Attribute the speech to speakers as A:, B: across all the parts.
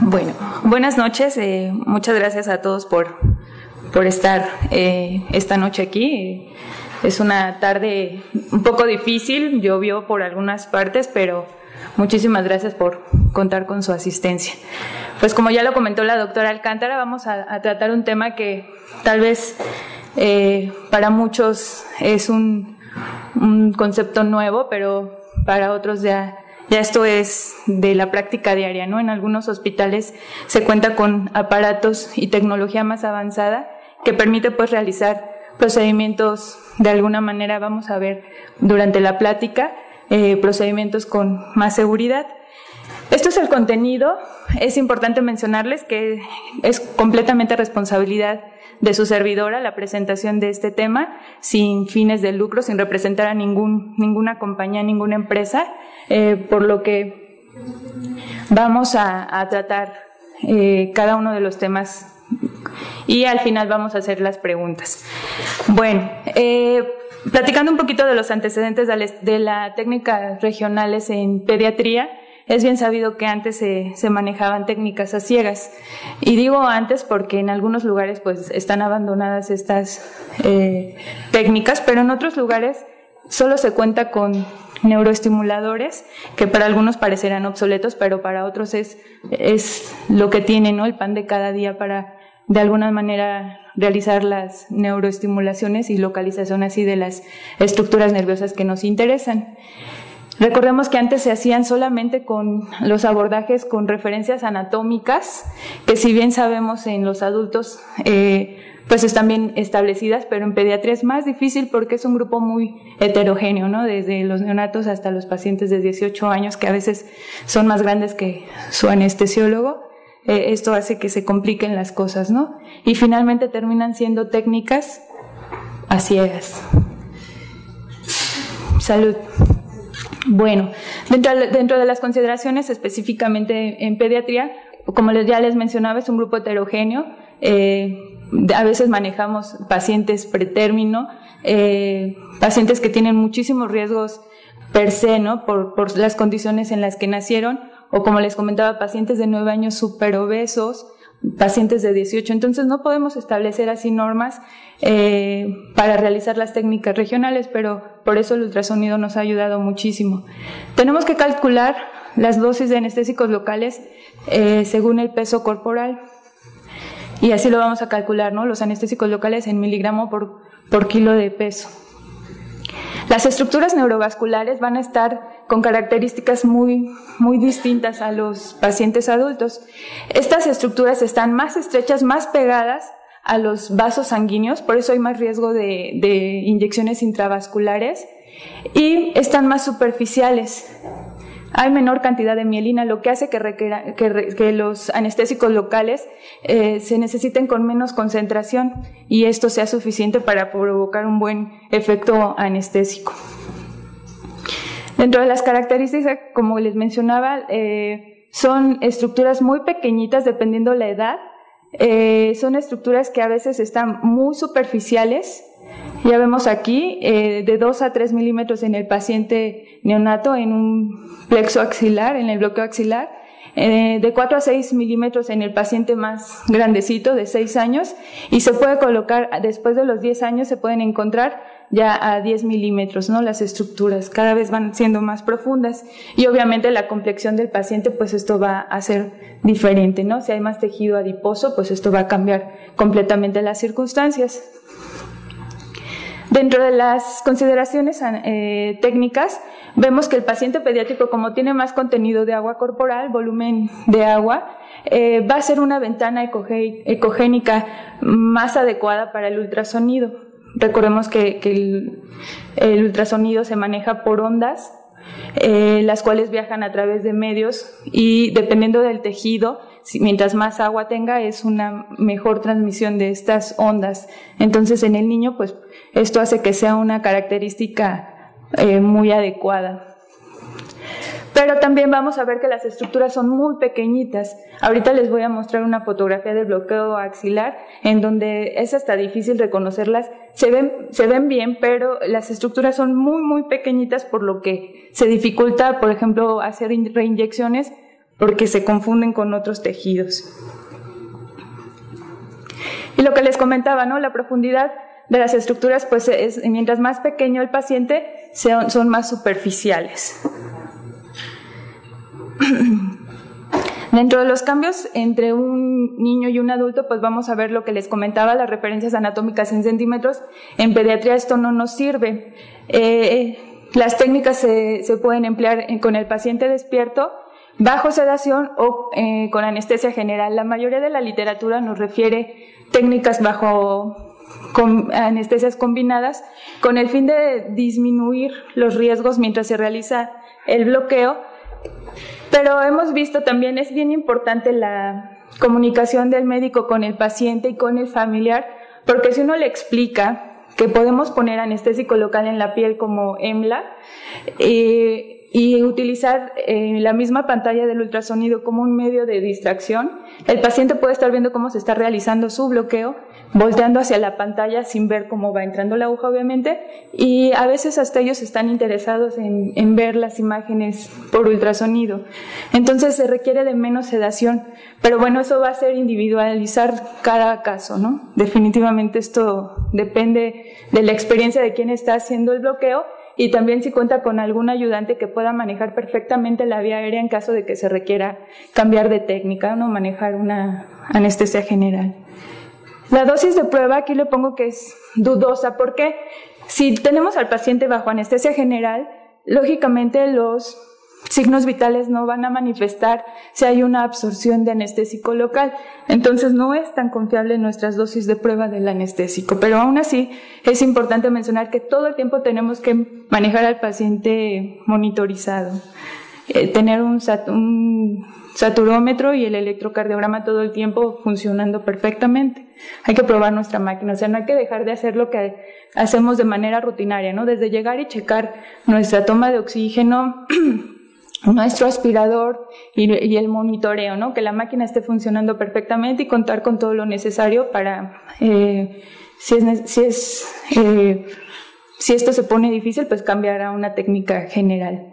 A: Bueno, buenas noches. Muchas gracias a todos por estar esta noche aquí. Es una tarde un poco difícil, llovió por algunas partes, pero muchísimas gracias por contar con su asistencia. Pues como ya lo comentó la doctora Alcántara, vamos a tratar un tema que tal vez para muchos es un concepto nuevo, pero para otros ya esto es de la práctica diaria, ¿no? En algunos hospitales se cuenta con aparatos y tecnología más avanzada que permite pues realizar procedimientos de alguna manera, vamos a ver durante la plática, procedimientos con más seguridad. Esto es el contenido. Es importante mencionarles que es completamente responsabilidad de su servidora la presentación de este tema, sin fines de lucro, sin representar a ninguna compañía, ninguna empresa, por lo que vamos a tratar cada uno de los temas y al final vamos a hacer las preguntas. Bueno, platicando un poquito de los antecedentes de la técnicas regionales en pediatría, es bien sabido que antes se manejaban técnicas a ciegas, y digo antes porque en algunos lugares pues están abandonadas estas técnicas, pero en otros lugares solo se cuenta con neuroestimuladores que para algunos parecerán obsoletos, pero para otros es lo que tienen, ¿no? El pan de cada día para de alguna manera realizar las neuroestimulaciones y localización así de las estructuras nerviosas que nos interesan. Recordemos que antes se hacían solamente con los abordajes con referencias anatómicas, que si bien sabemos en los adultos pues están bien establecidas, pero en pediatría es más difícil porque es un grupo muy heterogéneo, ¿no? Desde los neonatos hasta los pacientes de 18 años, que a veces son más grandes que su anestesiólogo. Esto hace que se compliquen las cosas, ¿no? Y finalmente terminan siendo técnicas a ciegas. Salud. Bueno, dentro de las consideraciones específicamente en pediatría, como ya les mencionaba, es un grupo heterogéneo. A veces manejamos pacientes pretérmino, pacientes que tienen muchísimos riesgos per se, ¿no? Por las condiciones en las que nacieron, o como les comentaba, pacientes de 9 años superobesos, pacientes de 18. Entonces no podemos establecer así normas para realizar las técnicas regionales, pero por eso el ultrasonido nos ha ayudado muchísimo. Tenemos que calcular las dosis de anestésicos locales según el peso corporal, y así lo vamos a calcular, ¿no? Los anestésicos locales en miligramo por kilo de peso. Las estructuras neurovasculares van a estar con características muy distintas a los pacientes adultos. Estas estructuras están más estrechas, más pegadas a los vasos sanguíneos, por eso hay más riesgo de inyecciones intravasculares, y están más superficiales. Hay menor cantidad de mielina, lo que hace que los anestésicos locales se necesiten con menos concentración y esto sea suficiente para provocar un buen efecto anestésico. Dentro de las características, como les mencionaba, son estructuras muy pequeñitas dependiendo la edad. Son estructuras que a veces están muy superficiales. Ya vemos aquí de 2 a 3 milímetros en el paciente neonato en un plexo axilar, en el bloqueo axilar, de 4 a 6 milímetros en el paciente más grandecito de 6 años, y se puede colocar, después de los 10 años se pueden encontrar ya a 10 milímetros, ¿no? Las estructuras cada vez van siendo más profundas, y obviamente la complexión del paciente, pues esto va a ser diferente, ¿no? Si hay más tejido adiposo, pues esto va a cambiar completamente las circunstancias. Dentro de las consideraciones técnicas, vemos que el paciente pediátrico, como tiene más contenido de agua corporal, volumen de agua, va a ser una ventana ecogénica más adecuada para el ultrasonido. Recordemos que el ultrasonido se maneja por ondas, las cuales viajan a través de medios, y dependiendo del tejido, mientras más agua tenga, es una mejor transmisión de estas ondas. Entonces en el niño pues esto hace que sea una característica muy adecuada. Pero también vamos a ver que las estructuras son muy pequeñitas. Ahorita les voy a mostrar una fotografía del bloqueo axilar en donde es hasta difícil reconocerlas. Se ven bien, pero las estructuras son muy pequeñitas, por lo que se dificulta, por ejemplo, hacer reinyecciones porque se confunden con otros tejidos. Y lo que les comentaba, ¿no? La profundidad de las estructuras, pues mientras más pequeño el paciente, son más superficiales. Dentro de los cambios entre un niño y un adulto, pues vamos a ver lo que les comentaba, las referencias anatómicas en centímetros. En pediatría esto no nos sirve. Las técnicas se pueden emplear con el paciente despierto, bajo sedación o con anestesia general. La mayoría de la literatura nos refiere técnicas con anestesias combinadas con el fin de disminuir los riesgos mientras se realiza el bloqueo. Pero hemos visto también, es bien importante la comunicación del médico con el paciente y con el familiar, porque si uno le explica que podemos poner anestésico local en la piel como EMLA y utilizar la misma pantalla del ultrasonido como un medio de distracción, el paciente puede estar viendo cómo se está realizando su bloqueo, volteando hacia la pantalla sin ver cómo va entrando la aguja, obviamente, y a veces hasta ellos están interesados en ver las imágenes por ultrasonido. Entonces se requiere de menos sedación, pero bueno, eso va a ser individualizar cada caso, ¿no? Definitivamente esto depende de la experiencia de quien está haciendo el bloqueo y también si cuenta con algún ayudante que pueda manejar perfectamente la vía aérea en caso de que se requiera cambiar de técnica, ¿no? Manejar una anestesia general. La dosis de prueba aquí le pongo que es dudosa porque si tenemos al paciente bajo anestesia general, lógicamente los signos vitales no van a manifestar si hay una absorción de anestésico local. Entonces no es tan confiable nuestras dosis de prueba del anestésico, pero aún así es importante mencionar que todo el tiempo tenemos que manejar al paciente monitorizado, tener un saturómetro y el electrocardiograma todo el tiempo funcionando perfectamente. Hay que probar nuestra máquina, o sea, no hay que dejar de hacer lo que hacemos de manera rutinaria, ¿no? Desde llegar y checar nuestra toma de oxígeno, nuestro aspirador y el monitoreo, ¿no? Que la máquina esté funcionando perfectamente y contar con todo lo necesario para, si esto se pone difícil, pues cambiar a una técnica general.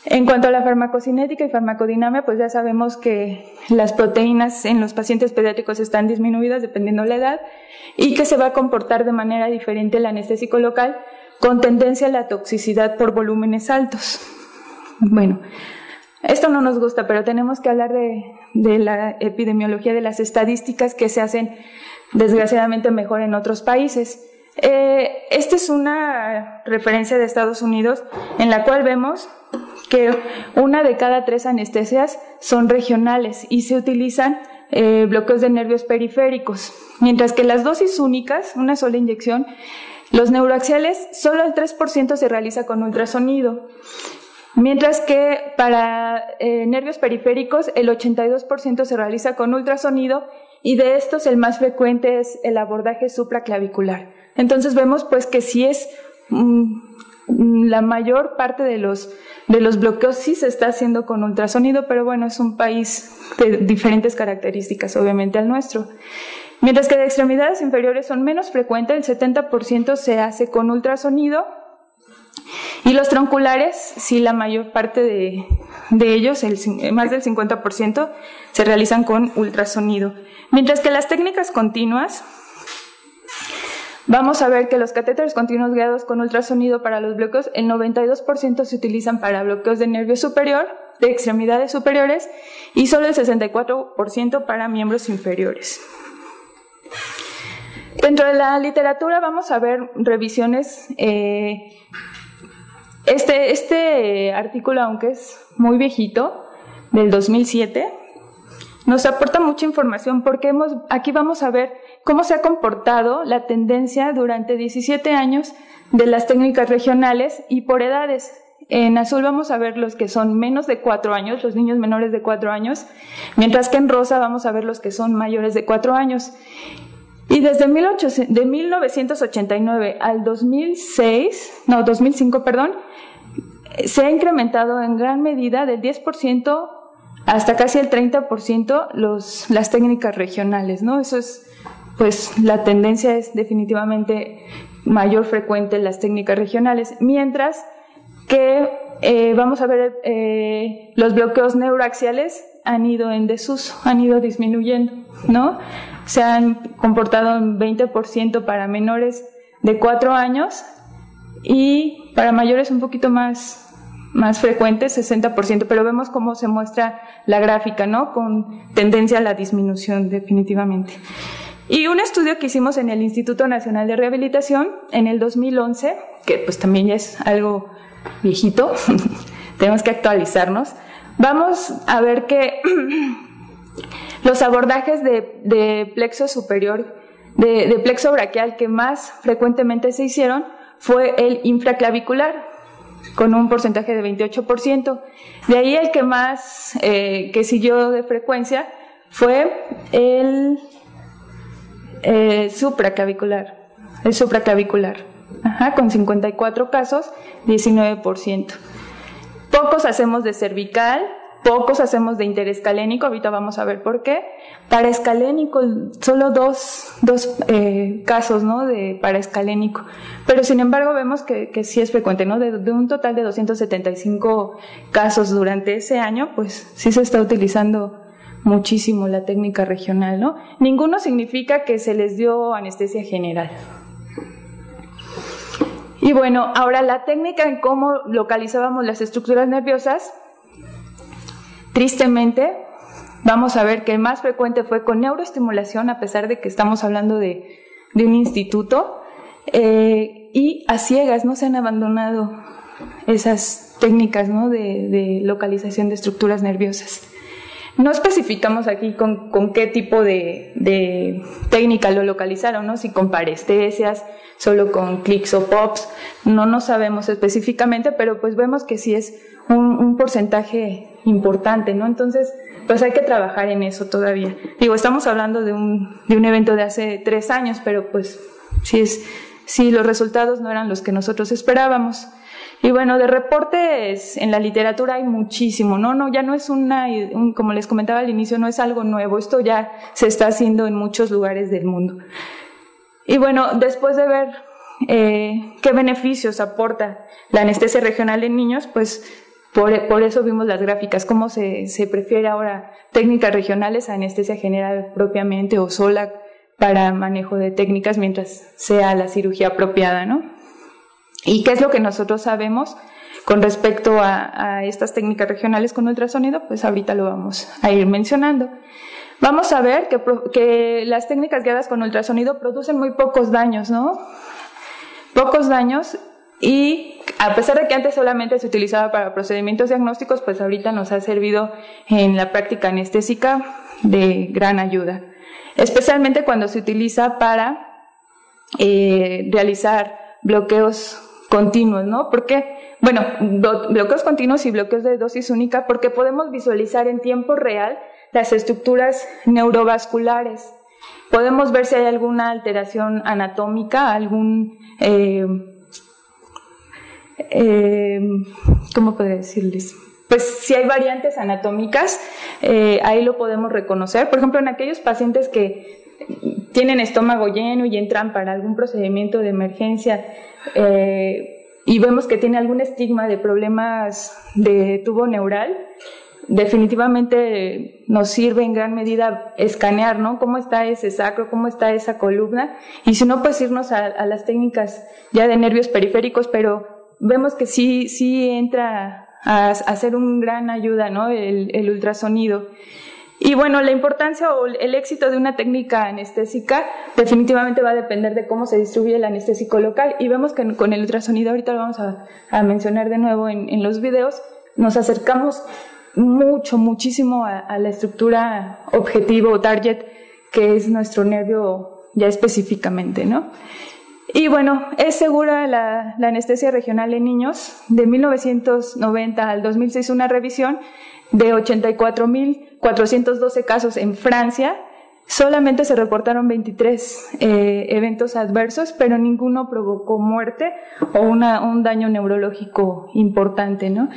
A: En cuanto a la farmacocinética y farmacodinamia, pues ya sabemos que las proteínas en los pacientes pediátricos están disminuidas dependiendo de la edad y que se va a comportar de manera diferente el anestésico local con tendencia a la toxicidad por volúmenes altos. Bueno, esto no nos gusta, pero tenemos que hablar de la epidemiología, de las estadísticas que se hacen desgraciadamente mejor en otros países. Esta es una referencia de Estados Unidos en la cual vemos que 1 de cada 3 anestesias son regionales y se utilizan bloqueos de nervios periféricos, mientras que las dosis únicas, una sola inyección, los neuroaxiales, solo el 3% se realiza con ultrasonido, mientras que para nervios periféricos el 82% se realiza con ultrasonido y de estos el más frecuente es el abordaje supraclavicular. Entonces vemos pues que sí es la mayor parte de los bloqueos sí se está haciendo con ultrasonido, pero bueno, es un país de diferentes características obviamente al nuestro. Mientras que de extremidades inferiores son menos frecuentes, el 70% se hace con ultrasonido y los tronculares, sí, la mayor parte de ellos, más del 50%, se realizan con ultrasonido. Mientras que las técnicas continuas, vamos a ver que los catéteres continuos guiados con ultrasonido para los bloqueos, el 92% se utilizan para bloqueos de nervio superior, de extremidades superiores, y solo el 64% para miembros inferiores. Dentro de la literatura vamos a ver revisiones. Este artículo, aunque es muy viejito, del 2007, nos aporta mucha información porque aquí vamos a ver cómo se ha comportado la tendencia durante 17 años de las técnicas regionales y por edades. En azul vamos a ver los que son menos de 4 años, los niños menores de 4 años, mientras que en rosa vamos a ver los que son mayores de 4 años. Y desde 1989 al 2005, se ha incrementado en gran medida del 10% hasta casi el 30% las técnicas regionales, ¿no? Eso es, pues la tendencia es definitivamente mayor frecuente en las técnicas regionales, mientras que vamos a ver los bloqueos neuroaxiales han ido en desuso, han ido disminuyendo, ¿no? Se han comportado en 20% para menores de 4 años y para mayores un poquito más frecuentes, 60%, pero vemos cómo se muestra la gráfica, ¿no? Con tendencia a la disminución, definitivamente. Y un estudio que hicimos en el Instituto Nacional de Rehabilitación en el 2011, que pues también ya es algo viejito, tenemos que actualizarnos, vamos a ver que los abordajes de plexo superior, de plexo braquial que más frecuentemente se hicieron fue el infraclavicular, con un porcentaje de 28%. De ahí el que más que siguió de frecuencia fue el supraclavicular, con 54 casos, 19%. Pocos hacemos de cervical, pocos hacemos de interescalénico, ahorita vamos a ver por qué. Paraescalénico, solo dos casos, ¿no? De paraescalénico, pero sin embargo vemos que sí es frecuente, ¿no? De un total de 275 casos durante ese año, pues sí se está utilizando muchísimo la técnica regional, ¿no? Ninguno significa que se les dio anestesia general. Y bueno, ahora la técnica en cómo localizábamos las estructuras nerviosas, tristemente, vamos a ver que el más frecuente fue con neuroestimulación, a pesar de que estamos hablando de un instituto, y a ciegas, no se han abandonado esas técnicas, ¿no? de localización de estructuras nerviosas. No especificamos aquí con qué tipo de técnica lo localizaron, ¿no? Si con parestesias, solo con clics o pops, no sabemos específicamente, pero pues vemos que sí es un porcentaje importante, ¿no? Entonces, pues hay que trabajar en eso todavía. Digo, estamos hablando de un evento de hace 3 años, pero pues sí los resultados no eran los que nosotros esperábamos. Y bueno, de reportes en la literatura hay muchísimo, ¿no? Ya no es como les comentaba al inicio, no es algo nuevo, esto ya se está haciendo en muchos lugares del mundo. Y bueno, después de ver qué beneficios aporta la anestesia regional en niños, pues por eso vimos las gráficas, cómo se prefiere ahora técnicas regionales a anestesia general propiamente o sola para manejo de técnicas mientras sea la cirugía apropiada, ¿no? ¿Y qué es lo que nosotros sabemos con respecto a estas técnicas regionales con ultrasonido? Pues ahorita lo vamos a ir mencionando. Vamos a ver que las técnicas guiadas con ultrasonido producen muy pocos daños, ¿no? Pocos daños, y a pesar de que antes solamente se utilizaba para procedimientos diagnósticos, pues ahorita nos ha servido en la práctica anestésica de gran ayuda, especialmente cuando se utiliza para realizar bloqueos continuos, ¿no? Porque, bueno, bloqueos continuos y bloqueos de dosis única, porque podemos visualizar en tiempo real las estructuras neurovasculares. Podemos ver si hay alguna alteración anatómica, ¿cómo podría decirles? Pues si hay variantes anatómicas, ahí lo podemos reconocer. Por ejemplo, en aquellos pacientes que tienen estómago lleno y entran para algún procedimiento de emergencia y vemos que tiene algún estigma de problemas de tubo neural, definitivamente nos sirve en gran medida escanear, ¿no? Cómo está ese sacro, cómo está esa columna, y si no, pues irnos a las técnicas ya de nervios periféricos, pero vemos que sí entra a hacer una gran ayuda, ¿no? El ultrasonido. Y bueno, la importancia o el éxito de una técnica anestésica definitivamente va a depender de cómo se distribuye el anestésico local, y vemos que con el ultrasonido, ahorita lo vamos a mencionar de nuevo en los videos, nos acercamos muchísimo a la estructura objetivo o target, que es nuestro nervio ya específicamente, ¿no? Y bueno, es segura la anestesia regional en niños. De 1990 al 2006, una revisión de 84.412 casos en Francia. Solamente se reportaron 23 eventos adversos, pero ninguno provocó muerte o un daño neurológico importante, ¿no?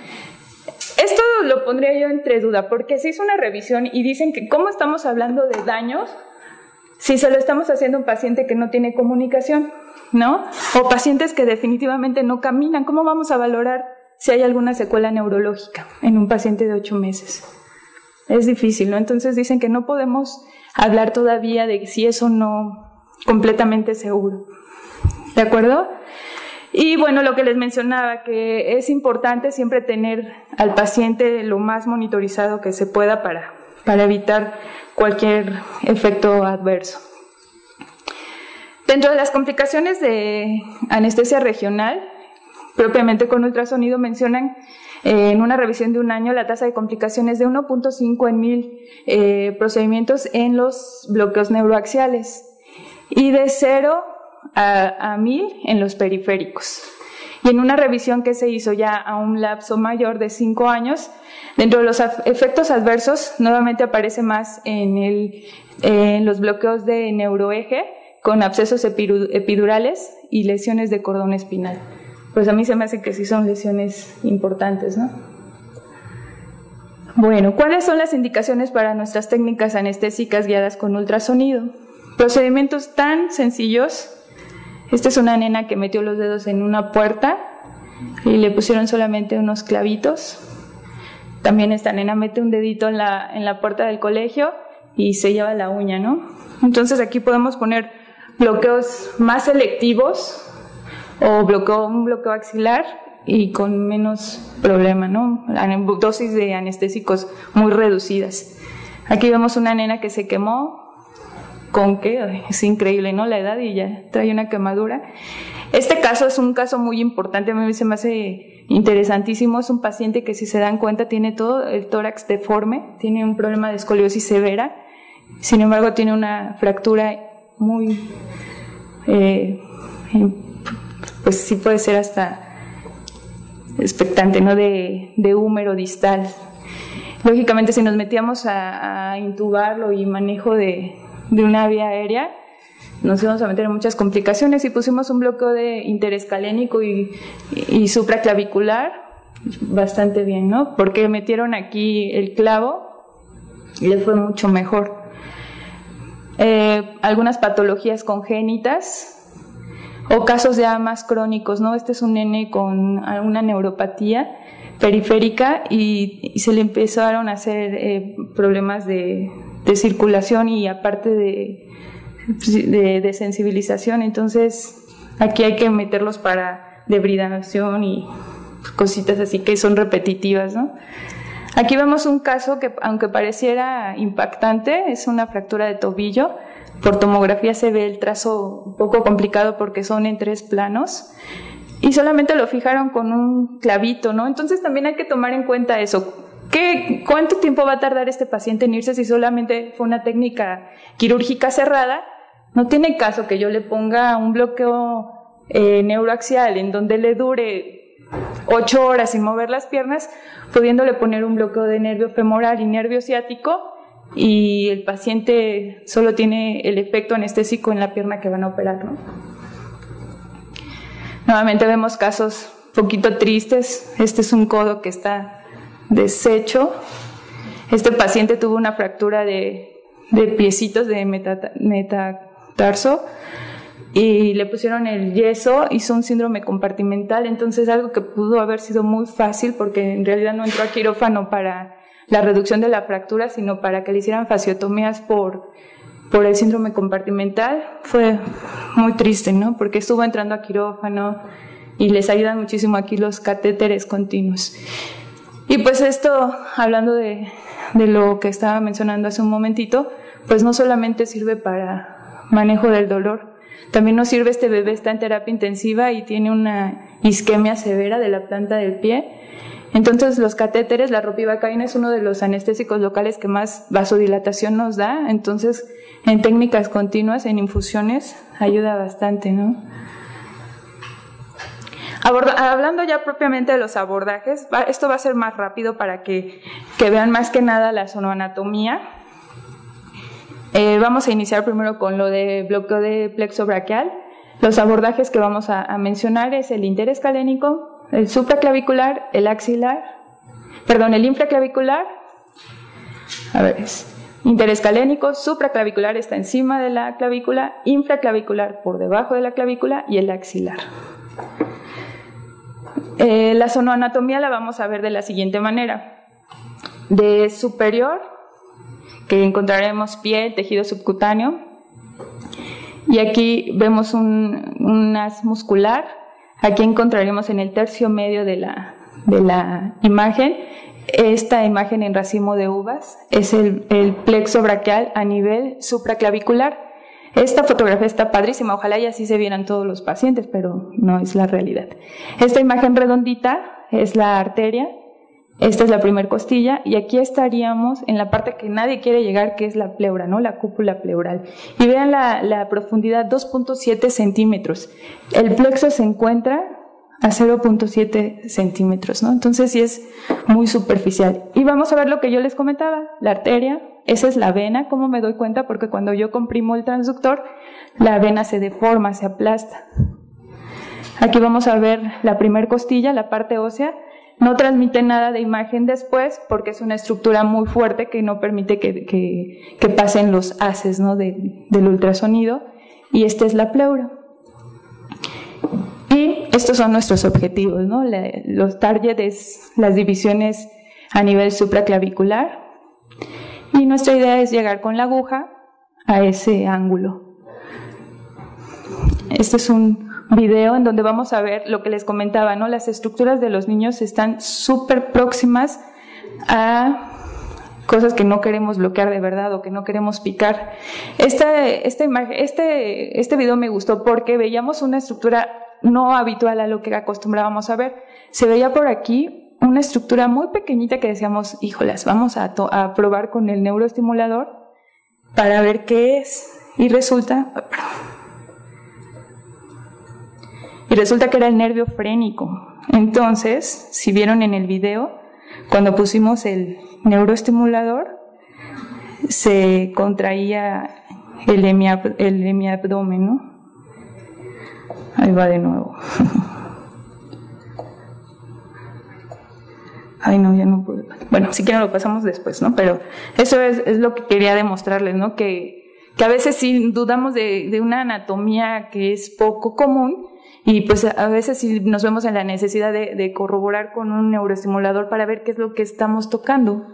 A: Esto lo pondría yo entre duda, porque se hizo una revisión y dicen que ¿cómo estamos hablando de daños si se lo estamos haciendo a un paciente que no tiene comunicación, ¿no? O pacientes que definitivamente no caminan? ¿Cómo vamos a valorar si hay alguna secuela neurológica en un paciente de 8 meses? es difícil, ¿no? Entonces dicen que no podemos hablar todavía de si es o no completamente seguro. ¿De acuerdo? Y bueno, lo que les mencionaba, que es importante siempre tener al paciente lo más monitorizado que se pueda para evitar cualquier efecto adverso. Dentro de las complicaciones de anestesia regional, propiamente con ultrasonido, mencionan en una revisión de un año la tasa de complicaciones de 1.5 en 1000 procedimientos en los bloqueos neuroaxiales y de 0 a 1000 en los periféricos. Y en una revisión que se hizo ya a un lapso mayor de 5 años, dentro de los efectos adversos, nuevamente aparece más en los bloqueos de neuroeje, con abscesos epidurales y lesiones de cordón espinal. Pues a mí se me hace que sí son lesiones importantes, ¿no? Bueno, ¿cuáles son las indicaciones para nuestras técnicas anestésicas guiadas con ultrasonido? Procedimientos tan sencillos. Esta es una nena que metió los dedos en una puerta y le pusieron solamente unos clavitos. También esta nena mete un dedito en la puerta del colegio y se lleva la uña, ¿no? Entonces aquí podemos poner bloqueos más selectivos o un bloqueo axilar y con menos problema, ¿no? Dosis de anestésicos muy reducidas. Aquí vemos una nena que se quemó. ¿Con qué? Es increíble, ¿no? La edad y ya trae una quemadura. Este caso es un caso muy importante, a mí se me hace interesantísimo. Es un paciente que, si se dan cuenta, tiene todo el tórax deforme, tiene un problema de escoliosis severa, sin embargo tiene una fractura muy, pues sí puede ser hasta expectante, ¿no? De húmero distal. Lógicamente, si nos metíamos a intubarlo y manejo de una vía aérea, nos íbamos a meter en muchas complicaciones, y pusimos un bloqueo de interescalénico y supraclavicular bastante bien, ¿no? Porque metieron aquí el clavo y le fue mucho mejor. Algunas patologías congénitas o casos ya más crónicos, ¿no? Este es un nene con alguna neuropatía periférica y se le empezaron a hacer problemas de circulación y aparte de sensibilización. Entonces aquí hay que meterlos para debridación y cositas así que son repetitivas, ¿no? Aquí vemos un caso que, aunque pareciera impactante, es una fractura de tobillo. Por tomografía se ve el trazo un poco complicado porque son en 3 planos y solamente lo fijaron con un clavito, ¿no? Entonces también hay que tomar en cuenta eso. ¿Cuánto tiempo va a tardar este paciente en irse si solamente fue una técnica quirúrgica cerrada? No tiene caso que yo le ponga un bloqueo neuroaxial en donde le dure 8 horas sin mover las piernas, pudiéndole poner un bloqueo de nervio femoral y nervio ciático, y el paciente solo tiene el efecto anestésico en la pierna que van a operar, ¿no? Nuevamente vemos casos un poquito tristes. Este es un codo que está deshecho. Este paciente tuvo una fractura de piecitos de metatarso y le pusieron el yeso, hizo un síndrome compartimental. Entonces algo que pudo haber sido muy fácil, porque en realidad no entró a quirófano para la reducción de la fractura, sino para que le hicieran fasciotomías por el síndrome compartimental, fue muy triste, ¿no? Porque estuvo entrando a quirófano y les ayudan muchísimo aquí los catéteres continuos. Y pues esto, hablando de lo que estaba mencionando hace un momentito, pues no solamente sirve para manejo del dolor, también nos sirve. Este bebé está en terapia intensiva y tiene una isquemia severa de la planta del pie. Entonces los catéteres, la ropivacaína es uno de los anestésicos locales que más vasodilatación nos da. Entonces en técnicas continuas, en infusiones, ayuda bastante, ¿no? Hablando ya propiamente de los abordajes, esto va a ser más rápido para que vean más que nada la sonoanatomía. Vamos a iniciar primero con lo de bloqueo de plexo braquial. Los abordajes que vamos a mencionar es el interescalénico, el supraclavicular, el infraclavicular. Interescalénico, supraclavicular está encima de la clavícula, infraclavicular por debajo de la clavícula y el axilar. La sonoanatomía la vamos a ver de la siguiente manera. De superior que encontraremos piel, tejido subcutáneo. Y aquí vemos un haz muscular. Aquí encontraremos en el tercio medio de la imagen. Esta imagen en racimo de uvas es el plexo braquial a nivel supraclavicular. Esta fotografía está padrísima, ojalá y así se vieran todos los pacientes, pero no es la realidad. Esta imagen redondita es la arteria, esta es la primer costilla, y aquí estaríamos en la parte que nadie quiere llegar, que es la pleura, ¿no? La cúpula pleural. Y vean la profundidad, 2.7 centímetros. El plexo se encuentra a 0.7 centímetros, ¿no? Entonces sí es muy superficial. Y vamos a ver lo que yo les comentaba, la arteria, esa es la vena. ¿Cómo me doy cuenta? Porque cuando yo comprimo el transductor, la vena se deforma, se aplasta. Aquí vamos a ver la primer costilla, la parte ósea. No transmite nada de imagen después porque es una estructura muy fuerte que no permite que pasen los haces, ¿no? del ultrasonido. Y esta es la pleura. Y estos son nuestros objetivos, ¿no? Los targets, las divisiones a nivel supraclavicular. Y nuestra idea es llegar con la aguja a ese ángulo. Este es un video en donde vamos a ver lo que les comentaba, ¿no? Las estructuras de los niños están súper próximas a cosas que no queremos bloquear de verdad o que no queremos picar. Este video me gustó porque veíamos una estructura no habitual a lo que acostumbrábamos a ver. Se veía por aquí una estructura muy pequeñita que decíamos, híjolas, vamos a probar con el neuroestimulador para ver qué es. Y resulta que era el nervio frénico. Entonces, si vieron en el video, cuando pusimos el neuroestimulador, se contraía el hemiabdomen, ¿no? Ahí va de nuevo. Ay, no, ya no puedo. Bueno, si quieren lo pasamos después, ¿no? Pero eso es lo que quería demostrarles, ¿no? Que a veces sí dudamos de una anatomía que es poco común y pues a veces sí nos vemos en la necesidad de corroborar con un neuroestimulador para ver qué es lo que estamos tocando.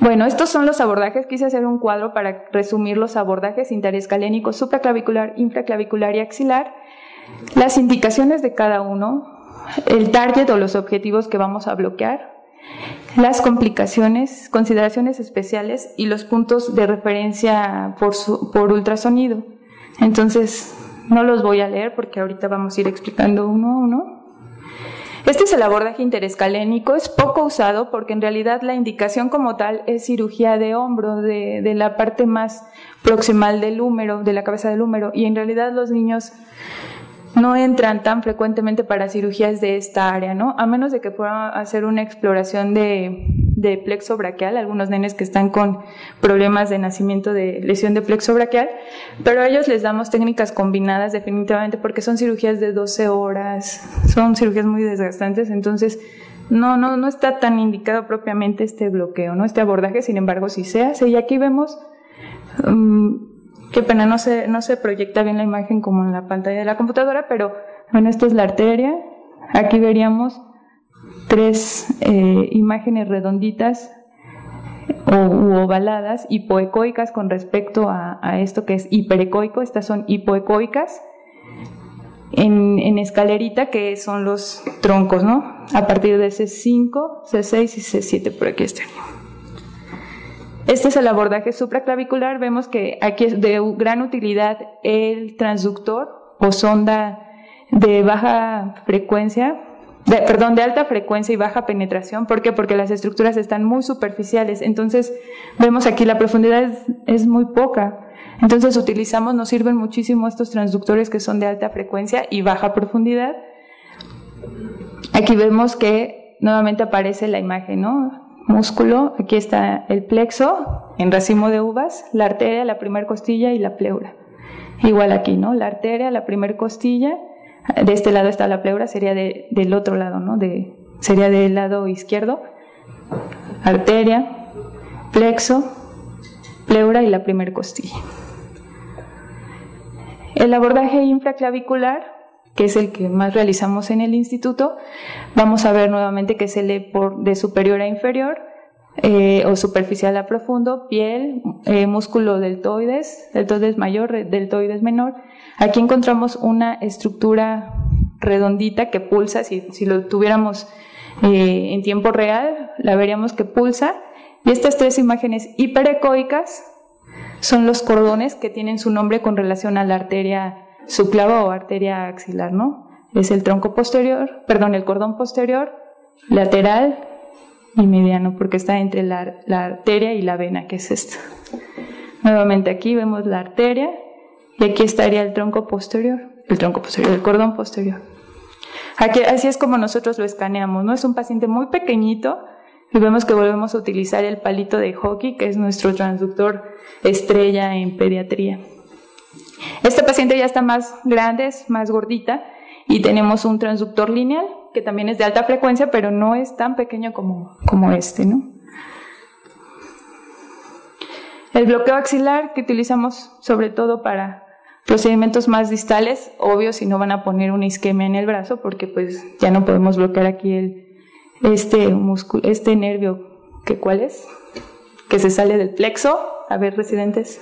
A: Bueno, estos son los abordajes. Quise hacer un cuadro para resumir los abordajes interescalénico, supraclavicular, infraclavicular y axilar, las indicaciones de cada uno, el target o los objetivos que vamos a bloquear, las complicaciones, consideraciones especiales y los puntos de referencia por ultrasonido. Entonces, no los voy a leer porque ahorita vamos a ir explicando uno a uno. Este es el abordaje interescalénico, es poco usado porque en realidad la indicación como tal es cirugía de hombro, de la parte más proximal del húmero, de la cabeza del húmero, y en realidad los niños no entran tan frecuentemente para cirugías de esta área, ¿no? A menos de que puedan hacer una exploración de plexo braquial, algunos nenes que están con problemas de nacimiento de lesión de plexo braquial, pero a ellos les damos técnicas combinadas definitivamente porque son cirugías de 12 horas, son cirugías muy desgastantes, entonces no está tan indicado propiamente este bloqueo, ¿no? Este abordaje, sin embargo, sí se hace, y aquí vemos, qué pena, no se proyecta bien la imagen como en la pantalla de la computadora, pero bueno, esta es la arteria, aquí veríamos 3 imágenes redonditas u ovaladas, hipoecoicas con respecto a esto que es hiperecoico. Estas son hipoecoicas en escalerita, que son los troncos, ¿no? A partir de C5, C6 y C7, por aquí están. Este es el abordaje supraclavicular. Vemos que aquí es de gran utilidad el transductor o sonda de baja frecuencia, de alta frecuencia y baja penetración. ¿Por qué? Porque las estructuras están muy superficiales. Entonces, vemos aquí la profundidad es muy poca. Entonces, nos sirven muchísimo estos transductores que son de alta frecuencia y baja profundidad. Aquí vemos que nuevamente aparece la imagen, ¿no? Músculo, aquí está el plexo en racimo de uvas, la arteria, la primer costilla y la pleura. Igual aquí, ¿no? La arteria, la primer costilla. De este lado está la pleura, sería del otro lado, ¿no? Sería del lado izquierdo. Arteria, plexo, pleura y la primer costilla. El abordaje infraclavicular, que es el que más realizamos en el instituto, vamos a ver nuevamente que se lee de superior a inferior. o superficial a profundo, piel, músculo deltoides mayor, deltoides menor. Aquí encontramos una estructura redondita que pulsa, si lo tuviéramos en tiempo real, la veríamos que pulsa. Y estas tres imágenes hiperecoicas son los cordones que tienen su nombre con relación a la arteria subclava o arteria axilar, ¿no? Es el tronco posterior, perdón, el cordón posterior, lateral y mediano, porque está entre la arteria y la vena, que es esta. Nuevamente aquí vemos la arteria y aquí estaría el tronco posterior, el cordón posterior. Aquí, así es como nosotros lo escaneamos, ¿no? Es un paciente muy pequeñito y vemos que volvemos a utilizar el palito de hockey, que es nuestro transductor estrella en pediatría. Esta paciente ya está más grande, es más gordita, y tenemos un transductor lineal, que también es de alta frecuencia, pero no es tan pequeño como este, ¿no? El bloqueo axilar, que utilizamos sobre todo para procedimientos más distales, obvio si no van a poner una isquemia en el brazo, porque pues ya no podemos bloquear aquí este nervio, que ¿cuál es? Que se sale del plexo. A ver, residentes.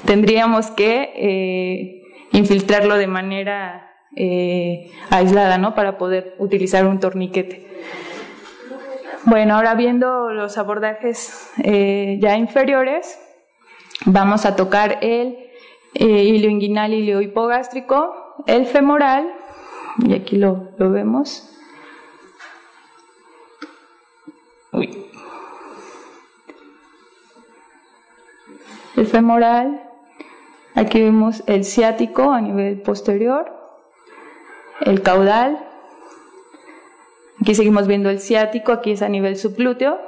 A: Tendríamos que infiltrarlo de manera aislada, ¿no? Para poder utilizar un torniquete. Bueno, ahora viendo los abordajes ya inferiores, vamos a tocar el ilio inguinal, ilio hipogástrico, el femoral, y aquí lo vemos. Uy. El femoral, aquí vemos el ciático a nivel posterior, el caudal, aquí seguimos viendo el ciático, aquí es a nivel subglúteo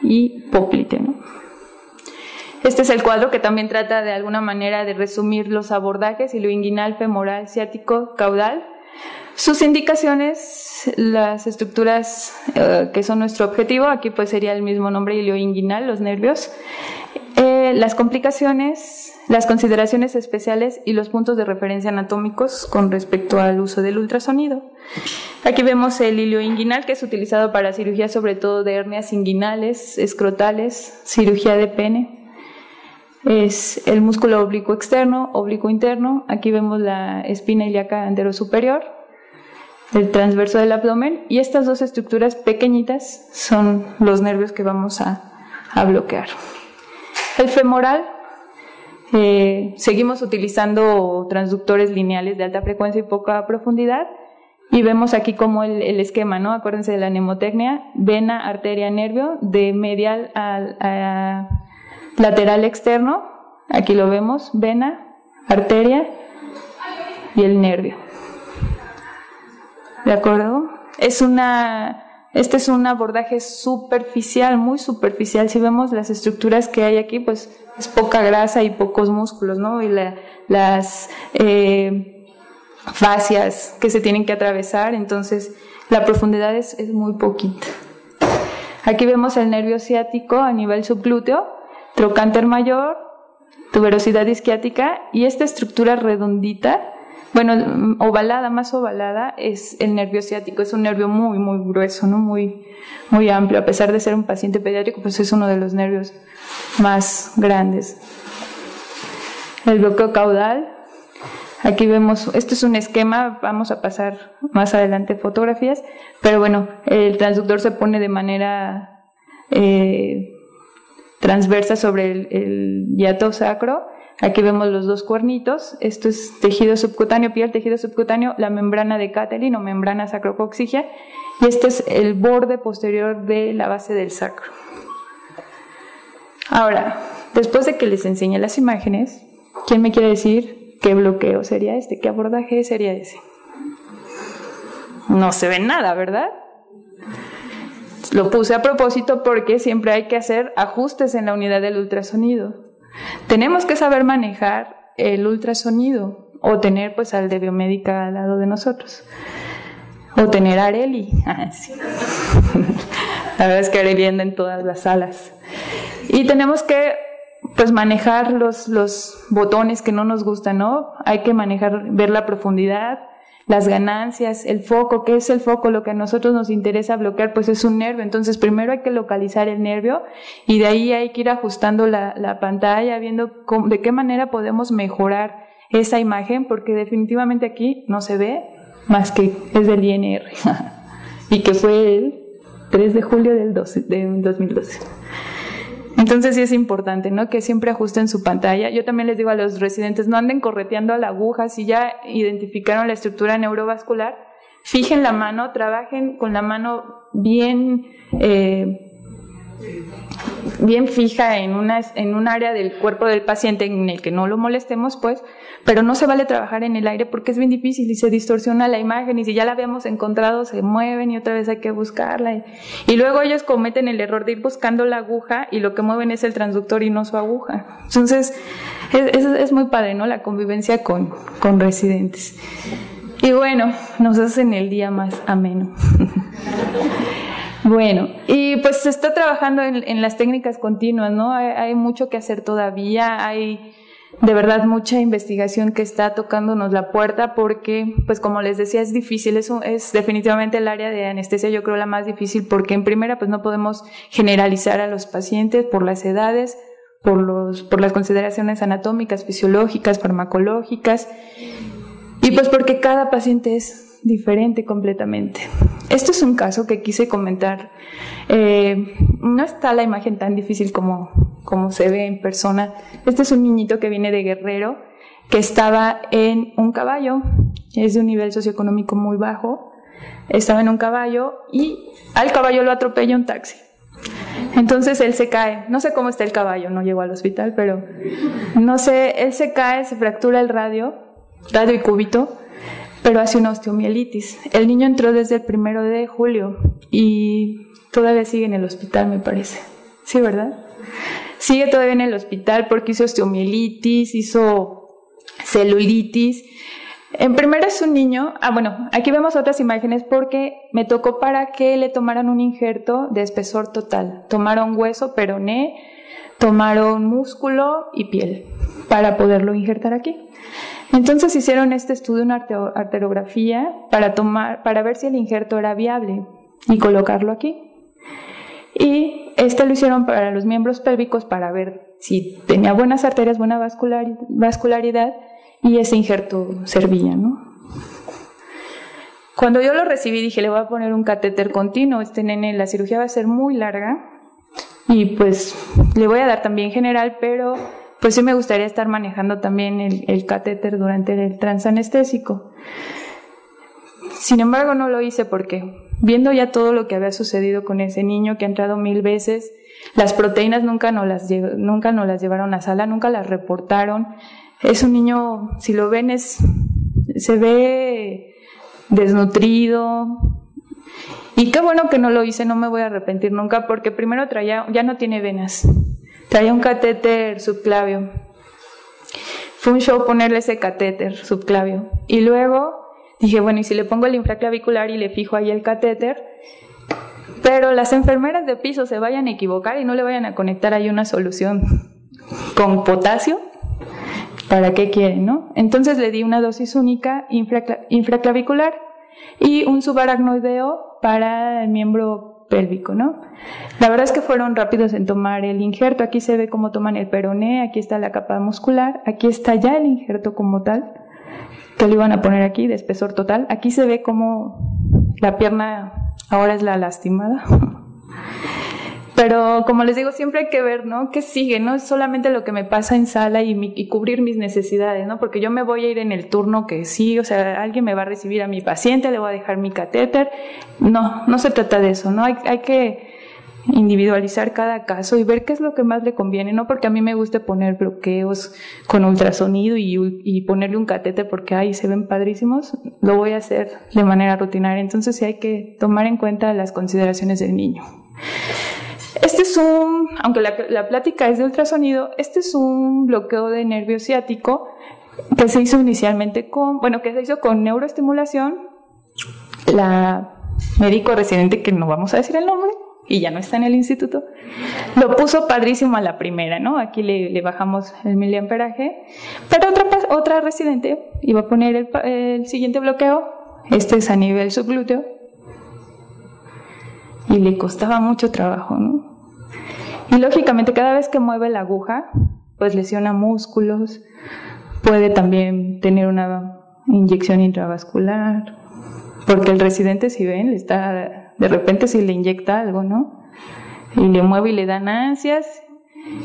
A: y popliteo, ¿no? Este es el cuadro que también trata de alguna manera de resumir los abordajes, ilio inguinal, femoral, ciático, caudal. Sus indicaciones, las estructuras que son nuestro objetivo, aquí pues sería el mismo nombre, ilio inguinal, los nervios. Las complicaciones, las consideraciones especiales y los puntos de referencia anatómicos con respecto al uso del ultrasonido. Aquí vemos el ilio inguinal, que es utilizado para cirugía sobre todo de hernias inguinales, escrotales, cirugía de pene. Es el músculo oblicuo externo, oblicuo interno. Aquí vemos la espina ilíaca anterosuperior, el transverso del abdomen, y estas dos estructuras pequeñitas son los nervios que vamos a bloquear. El femoral, seguimos utilizando transductores lineales de alta frecuencia y poca profundidad, y vemos aquí como el esquema, ¿no? Acuérdense de la mnemotecnia: vena, arteria, nervio, de medial a lateral externo. Aquí lo vemos, vena, arteria y el nervio. ¿De acuerdo? Este es un abordaje superficial, muy superficial. Si vemos las estructuras que hay aquí, pues es poca grasa y pocos músculos, ¿no? Y las fascias que se tienen que atravesar, entonces la profundidad es muy poquita. Aquí vemos el nervio ciático a nivel subglúteo, trocánter mayor, tuberosidad isquiática, y esta estructura redondita, bueno, ovalada, más ovalada, es el nervio ciático. Es un nervio muy, muy grueso, ¿no? Muy, muy amplio. A pesar de ser un paciente pediátrico, pues es uno de los nervios más grandes. El bloqueo caudal. Aquí vemos, esto es un esquema, vamos a pasar más adelante fotografías, pero bueno, el transductor se pone de manera transversa sobre el hiato sacro. Aquí vemos los dos cuernitos. Esto es tejido subcutáneo, piel, tejido subcutáneo, la membrana de Catalin o membrana sacrococcígea, y este es el borde posterior de la base del sacro. Ahora, después de que les enseñé las imágenes, ¿quién me quiere decir qué bloqueo sería este? ¿Qué abordaje sería ese? No se ve nada, ¿verdad? Lo puse a propósito porque siempre hay que hacer ajustes en la unidad del ultrasonido. Tenemos que saber manejar el ultrasonido, o tener pues al de biomédica al lado de nosotros, o tener a Areli. Sí. La verdad es que Areli anda en todas las salas, y tenemos que pues manejar los botones que no nos gustan, ¿no? Hay que manejar, ver la profundidad, las ganancias, el foco. ¿Qué es el foco? Lo que a nosotros nos interesa bloquear, pues es un nervio. Entonces primero hay que localizar el nervio y de ahí hay que ir ajustando la pantalla, viendo de qué manera podemos mejorar esa imagen, porque definitivamente aquí no se ve más que es del INR y que fue el 3 de julio del 2012. Entonces sí es importante, ¿no? Que siempre ajusten su pantalla. Yo también les digo a los residentes, no anden correteando a la aguja. Si ya identificaron la estructura neurovascular, fijen la mano, trabajen con la mano bien fija en un área del cuerpo del paciente en el que no lo molestemos, pues, pero no se vale trabajar en el aire porque es bien difícil y se distorsiona la imagen, y si ya la habíamos encontrado se mueven y otra vez hay que buscarla, y luego ellos cometen el error de ir buscando la aguja y lo que mueven es el transductor y no su aguja. Entonces es muy padre, ¿no? La convivencia con residentes, y bueno, nos hacen el día más ameno. Bueno, y pues se está trabajando en las técnicas continuas, ¿no? Hay mucho que hacer todavía, hay de verdad mucha investigación que está tocándonos la puerta porque, pues como les decía, es difícil. Eso es definitivamente el área de anestesia, yo creo, la más difícil, porque en primera pues no podemos generalizar a los pacientes por las edades, por las consideraciones anatómicas, fisiológicas, farmacológicas, y pues porque cada paciente es diferente completamente. Este es un caso que quise comentar. No está la imagen tan difícil como se ve en persona. Este es un niñito que viene de Guerrero, que estaba en un caballo, es de un nivel socioeconómico muy bajo, estaba en un caballo y al caballo lo atropella un taxi. Entonces él se cae, no sé cómo está el caballo, no llegó al hospital, pero no sé, él se cae, se fractura el radio y cúbito, pero hace una osteomielitis. El niño entró desde el 1 de julio y todavía sigue en el hospital, me parece. Sí, ¿verdad? Sigue todavía en el hospital porque hizo osteomielitis, hizo celulitis. En primera es un niño, bueno, aquí vemos otras imágenes porque me tocó para que le tomaran un injerto de espesor total. Tomaron hueso, peroné, tomaron músculo y piel para poderlo injertar aquí. Entonces hicieron este estudio, una arteriografía, para ver si el injerto era viable y colocarlo aquí. Y lo hicieron para los miembros pélvicos para ver si tenía buenas arterias, buena vascularidad, y ese injerto servía, ¿no? Cuando yo lo recibí dije, le voy a poner un catéter continuo, este nene, la cirugía va a ser muy larga y pues le voy a dar también general, pero pues sí me gustaría estar manejando también el catéter durante el transanestésico. Sin embargo, no lo hice porque, viendo ya todo lo que había sucedido con ese niño que ha entrado 1000 veces, las proteínas nunca nos las llevaron a sala, nunca las reportaron. Es un niño, si lo ven, se ve desnutrido. Y qué bueno que no lo hice, no me voy a arrepentir nunca, porque primero ya no tiene venas, traía un catéter subclavio. Fue un show ponerle ese catéter subclavio. Y luego dije, bueno, ¿y si le pongo el infraclavicular y le fijo ahí el catéter? Pero las enfermeras de piso se vayan a equivocar y no le vayan a conectar ahí una solución con potasio. ¿Para qué quieren, no? Entonces le di una dosis única infraclavicular y un subaracnoideo para el miembro pélvico, ¿no? La verdad es que fueron rápidos en tomar el injerto. Aquí se ve cómo toman el peroné, aquí está la capa muscular, aquí está ya el injerto como tal, que lo iban a poner aquí de espesor total. Aquí se ve cómo la pierna ahora es la lastimada. Pero como les digo, siempre hay que ver, ¿no? ¿Qué sigue? No es solamente lo que me pasa en sala y cubrir mis necesidades, ¿no? Porque yo me voy a ir en el turno que sí, o sea, alguien me va a recibir a mi paciente, le voy a dejar mi catéter. No se trata de eso, ¿no? Hay que individualizar cada caso y ver qué es lo que más le conviene, no porque a mí me guste poner bloqueos con ultrasonido y ponerle un catéter porque ahí se ven padrísimos, lo voy a hacer de manera rutinaria. Entonces sí hay que tomar en cuenta las consideraciones del niño. Este es aunque la plática es de ultrasonido, este es un bloqueo de nervio ciático que se hizo inicialmente con neuroestimulación. La médico residente, que no vamos a decir el nombre, y ya no está en el instituto, lo puso padrísimo a la primera, ¿no? Aquí le bajamos el miliamperaje, pero otra residente iba a poner el siguiente bloqueo este es a nivel subglúteo, y le costaba mucho trabajo, ¿no? Y lógicamente cada vez que mueve la aguja, pues lesiona músculos, puede también tener una inyección intravascular, porque el residente, si ven, de repente si le inyecta algo, ¿no? Y le mueve y le dan ansias,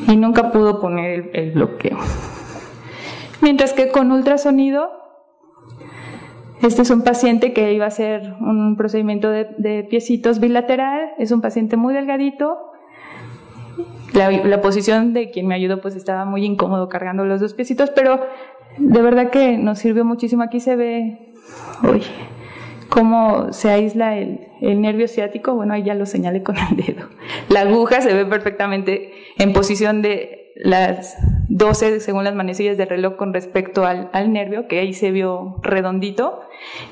A: y nunca pudo poner el bloqueo. Mientras que con ultrasonido, este es un paciente que iba a hacer un procedimiento de piecitos bilateral, es un paciente muy delgadito. La posición de quien me ayudó pues estaba muy incómodo cargando los dos piecitos, pero de verdad que nos sirvió muchísimo. Aquí se ve cómo se aísla el nervio ciático. Bueno, ahí ya lo señalé con el dedo. La aguja se ve perfectamente en posición de las 12 según las manecillas del reloj con respecto al nervio, que ahí se vio redondito,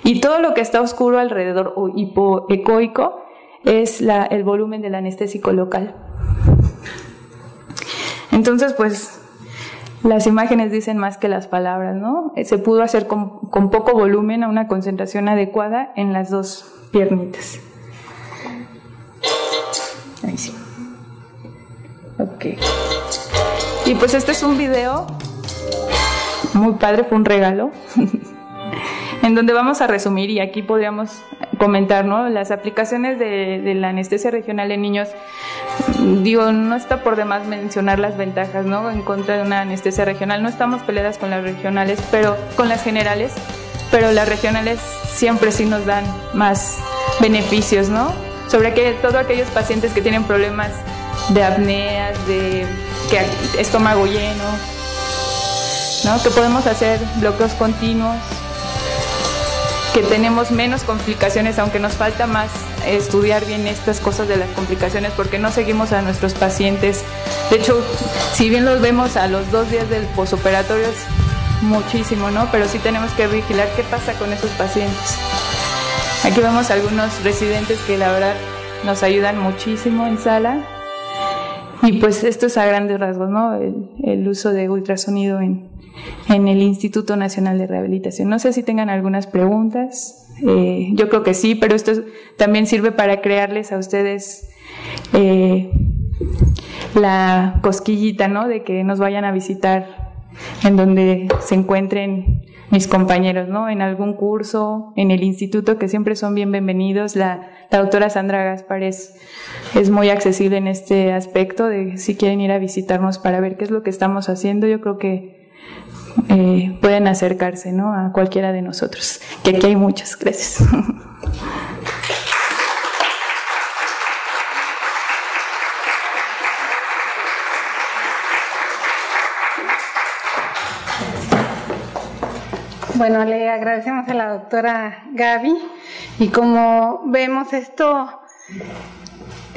A: y todo lo que está oscuro alrededor o hipoecoico es el volumen del anestésico local. Entonces, pues, las imágenes dicen más que las palabras, ¿no? Se pudo hacer con poco volumen a una concentración adecuada en las dos piernitas. Ahí sí. Ok. Y pues este es un video muy padre, fue un regalo, en donde vamos a resumir, y aquí podríamos comentar, ¿no? Las aplicaciones de la anestesia regional en niños. Digo, no está por demás mencionar las ventajas, ¿no? En contra de una anestesia regional. No estamos peleadas con las regionales, pero con las generales, pero las regionales siempre sí nos dan más beneficios, ¿no? Sobre todos aquellos pacientes que tienen problemas de apneas, de estómago lleno, ¿no? Que podemos hacer bloqueos continuos, que tenemos menos complicaciones, aunque nos falta más estudiar bien estas cosas de las complicaciones, porque no seguimos a nuestros pacientes. De hecho, si bien los vemos a los 2 días del posoperatorio, es muchísimo, ¿no? Pero sí tenemos que vigilar qué pasa con esos pacientes. Aquí vemos algunos residentes que la verdad nos ayudan muchísimo en sala. Y pues esto es a grandes rasgos, ¿no? El uso de ultrasonido en el Instituto Nacional de Rehabilitación. No sé si tengan algunas preguntas. Yo creo que sí, pero esto también sirve para crearles a ustedes la cosquillita, ¿no? De que nos vayan a visitar en donde se encuentren mis compañeros, ¿no? En algún curso, en el instituto, que siempre son bienvenidos. La doctora Sandra Gaspar es muy accesible en este aspecto de si quieren ir a visitarnos para ver qué es lo que estamos haciendo. Yo creo que pueden acercarse, ¿no? A cualquiera de nosotros, que aquí hay muchos. Gracias.
B: Bueno, le agradecemos a la doctora Gaby, y como vemos, esto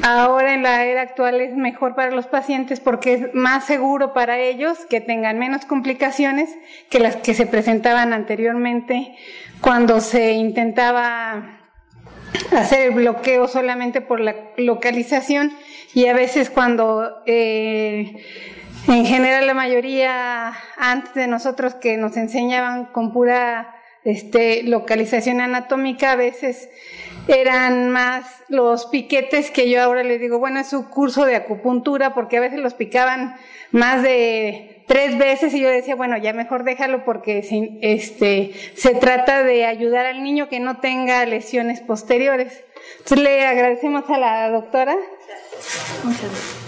B: ahora en la era actual es mejor para los pacientes porque es más seguro para ellos, que tengan menos complicaciones que las que se presentaban anteriormente cuando se intentaba hacer el bloqueo solamente por la localización, y a veces cuando en general la mayoría antes de nosotros que nos enseñaban con pura localización anatómica, a veces eran más los piquetes, que yo ahora les digo, bueno, es su curso de acupuntura, porque a veces los picaban más de 3 veces y yo decía, bueno, ya mejor déjalo, porque se trata de ayudar al niño que no tenga lesiones posteriores. Entonces le agradecemos a la doctora. Muchas gracias.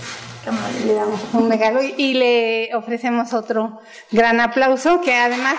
B: Le damos un regalo y le ofrecemos otro gran aplauso, que además